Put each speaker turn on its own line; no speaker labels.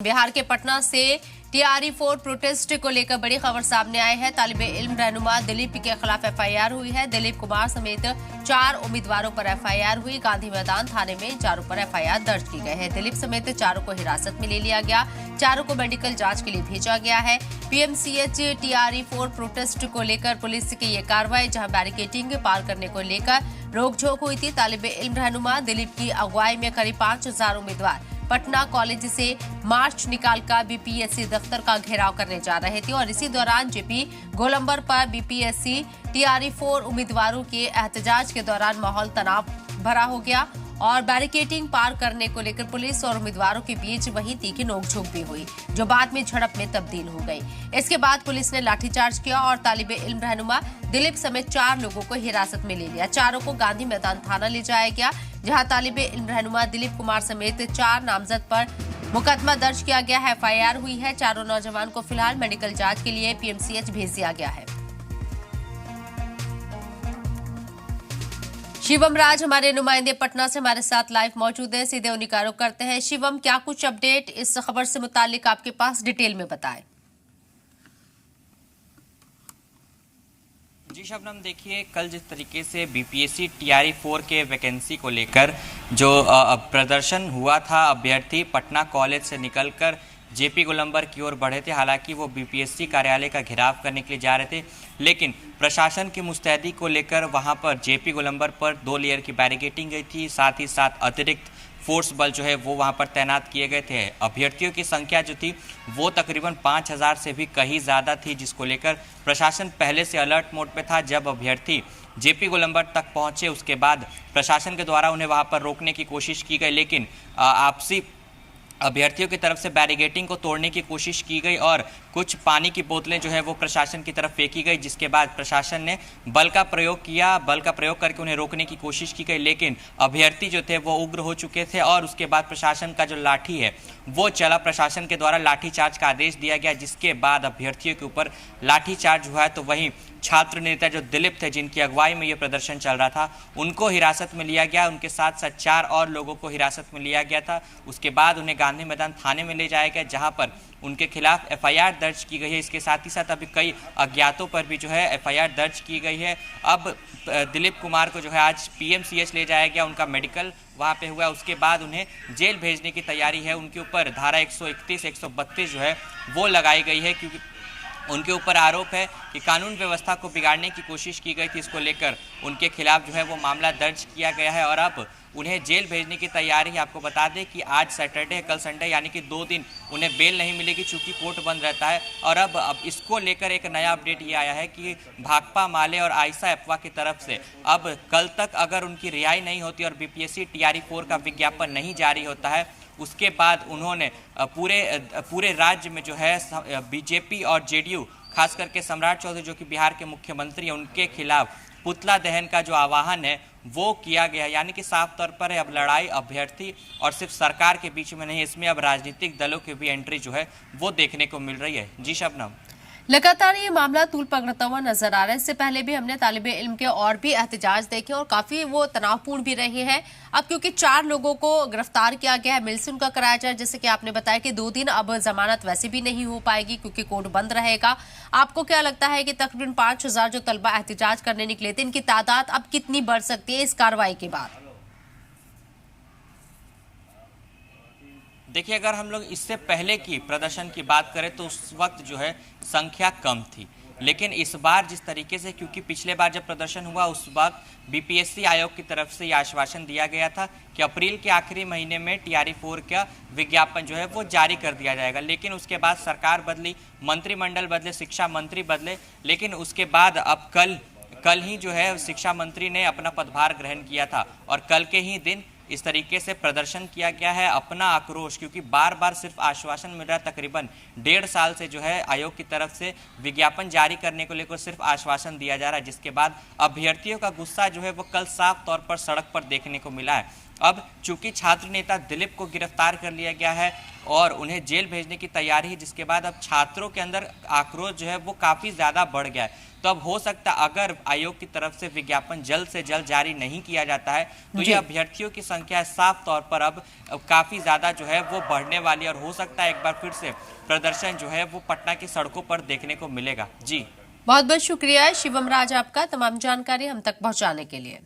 बिहार के पटना से TRE-4 protest को लेकर बड़ी खबर सामने आई है। तालिबे इल्म रहनुमा दिलीप के खिलाफ FIR हुई है। दिलीप कुमार समेत 4 उम्मीदवारों पर FIR हुई। गांधी मैदान थाने में चारों पर FIR दर्ज की गई है। दिलीप समेत चारों को हिरासत में ले लिया गया। चारों को मेडिकल जांच के लिए भेजा गया है। PMCH TRE-4 प्रोटेस्ट को लेकर पुलिस की ये कार्रवाई, जहां बैरिकेडिंग पार करने को लेकर रोकझोक हुई थी। तालिबे इल्म रहनुमा दिलीप की अगुवाई में करीब 5000 उम्मीदवार पटना कॉलेज से मार्च निकालकर BPSC दफ्तर का घेराव करने जा रहे थे और इसी दौरान JP गोलंबर पर BPSC TRE-4 उम्मीदवारों के एहतजाज के दौरान माहौल तनाव भरा हो गया और बैरिकेडिंग पार करने को लेकर पुलिस और उम्मीदवारों के बीच वही तीखी नोकझोंक भी हुई, जो बाद में झड़प में तब्दील हो गई। इसके बाद पुलिस ने लाठीचार्ज किया और तालिबे इल्म रहनुमा दिलीप समेत 4 लोगों को हिरासत में ले लिया। चारों को गांधी मैदान थाना ले जाया गया, जहां तालिबे इल्म रहनुमा दिलीप कुमार समेत 4 नामजद पर मुकदमा दर्ज किया गया है। FIR हुई है। चारों नौजवान को फिलहाल मेडिकल जांच के लिए PMCH भेज दिया गया है। शिवम राज हमारे नुमाइंदे पटना से हमारे साथ लाइव मौजूद है, सीधे उन्हीं का रुख करते हैं। शिवम, क्या कुछ अपडेट इस खबर से मुतालिक आपके पास, डिटेल में बताएं।
जी शबनम, देखिए कल जिस तरीके से BPSC TRE-4 के वैकेंसी को लेकर जो प्रदर्शन हुआ था, अभ्यर्थी पटना कॉलेज से निकलकर JP गोलंबर की ओर बढ़े थे। हालांकि वो BPSC कार्यालय का घेराव करने के लिए जा रहे थे, लेकिन प्रशासन की मुस्तैदी को लेकर वहां पर JP गोलंबर पर 2 लेयर की बैरिकेडिंग गई थी। साथ ही साथ अतिरिक्त फोर्स बल जो है वो वहां पर तैनात किए गए थे। अभ्यर्थियों की संख्या जो थी वो तकरीबन 5000 से भी कहीं ज़्यादा थी, जिसको लेकर प्रशासन पहले से अलर्ट मोड पे था। जब अभ्यर्थी JP गोलंबर तक पहुंचे, उसके बाद प्रशासन के द्वारा उन्हें वहां पर रोकने की कोशिश की गई, लेकिन आपसी अभ्यर्थियों की तरफ से बैरिकेडिंग को तोड़ने की कोशिश की गई और कुछ पानी की बोतलें जो है वो प्रशासन की तरफ फेंकी गई, जिसके बाद प्रशासन ने बल का प्रयोग किया। बल का प्रयोग करके उन्हें रोकने की कोशिश की गई, लेकिन अभ्यर्थी जो थे वो उग्र हो चुके थे और उसके बाद प्रशासन का जो लाठी है वो चला। प्रशासन के द्वारा लाठीचार्ज का आदेश दिया गया, जिसके बाद अभ्यर्थियों के ऊपर लाठीचार्ज हुआ है। तो वहीं छात्र नेता जो दिलीप थे, जिनकी अगुवाई में ये प्रदर्शन चल रहा था, उनको हिरासत में लिया गया। उनके साथ साथ 4 और लोगों को हिरासत में लिया गया था। उसके बाद उन्हें गांधी मैदान थाने में ले जाया गया, जहां पर उनके खिलाफ FIR दर्ज की गई है। इसके साथ ही साथ अभी कई अज्ञातों पर भी जो है FIR दर्ज की गई है। अब दिलीप कुमार को जो है आज PMCH ले जाया गया, उनका मेडिकल वहाँ पे हुआ। उसके बाद उन्हें जेल भेजने की तैयारी है। उनके ऊपर धारा 131, 132 जो है वो लगाई गई है, क्योंकि उनके ऊपर आरोप है कि कानून व्यवस्था को बिगाड़ने की कोशिश की गई थी। इसको लेकर उनके खिलाफ जो है वो मामला दर्ज किया गया है और अब उन्हें जेल भेजने की तैयारी है। आपको बता दें कि आज सैटरडे है, कल संडे, यानी कि 2 दिन उन्हें बेल नहीं मिलेगी, चूंकि कोर्ट बंद रहता है। और अब इसको लेकर एक नया अपडेट ये आया है कि भाकपा माले और आयशा अफवाह की तरफ से अब कल तक अगर उनकी रिहाई नहीं होती और BPSC TRE-4 का विज्ञापन नहीं जारी होता है, उसके बाद उन्होंने पूरे राज्य में जो है BJP और JDU, खास करके सम्राट चौधरी जो कि बिहार के मुख्यमंत्री हैं, उनके खिलाफ पुतला दहन का जो आह्वान है वो किया गया है। यानी कि साफ तौर पर है अब लड़ाई अभ्यर्थी और सिर्फ सरकार के बीच में नहीं, इसमें अब राजनीतिक दलों की भी एंट्री जो है वो देखने को मिल रही है। जी शबनम,
लगातार ये मामला तूल पकड़ता हुआ नजर आ रहा है। इससे पहले भी हमने तालिबे इल्म के और भी एहतजाज देखे और काफी वो तनावपूर्ण भी रहे हैं। अब क्योंकि 4 लोगों को गिरफ्तार किया गया है, मिल से उनका कराया जाए, जैसे कि आपने बताया कि 2 दिन अब जमानत वैसे भी नहीं हो पाएगी क्योंकि कोर्ट बंद रहेगा। आपको क्या लगता है कि तकरीबन 5000 जो तलबा एहतजाज करने निकले थे, इनकी तादाद अब कितनी बढ़ सकती है इस कार्रवाई के बाद?
देखिए, अगर हम लोग इससे पहले की प्रदर्शन की बात करें तो उस वक्त जो है संख्या कम थी, लेकिन इस बार जिस तरीके से, क्योंकि पिछले बार जब प्रदर्शन हुआ उस वक्त BPSC आयोग की तरफ से यह आश्वासन दिया गया था कि अप्रैल के आखिरी महीने में TRE-4 का विज्ञापन जो है वो जारी कर दिया जाएगा। लेकिन उसके बाद सरकार बदली, मंत्रिमंडल बदले, शिक्षा मंत्री बदले, लेकिन उसके बाद अब कल ही जो है शिक्षा मंत्री ने अपना पदभार ग्रहण किया था और कल के ही दिन इस तरीके से प्रदर्शन किया गया है अपना आक्रोश, क्योंकि बार बार सिर्फ आश्वासन मिल रहा है। तकरीबन 1.5 साल से जो है आयोग की तरफ से विज्ञापन जारी करने को लेकर सिर्फ आश्वासन दिया जा रहा है, जिसके बाद अभ्यर्थियों का गुस्सा जो है वो कल साफ तौर पर सड़क पर देखने को मिला है। अब चूंकि छात्र नेता दिलीप को गिरफ्तार कर लिया गया है और उन्हें जेल भेजने की तैयारी है, जिसके बाद अब छात्रों के अंदर आक्रोश जो है वो काफ़ी ज़्यादा बढ़ गया है। तो अब हो सकता है अगर आयोग की तरफ से विज्ञापन जल्द से जल्द जारी नहीं किया जाता है तो ये अभ्यर्थियों की संख्या साफ तौर पर अब काफ़ी ज़्यादा जो है वो बढ़ने वाली है और हो सकता है एक बार फिर से प्रदर्शन जो है वो पटना की सड़कों पर देखने को मिलेगा। जी,
बहुत बहुत शुक्रिया शिवम राज आपका तमाम जानकारी हम तक पहुंचाने के लिए।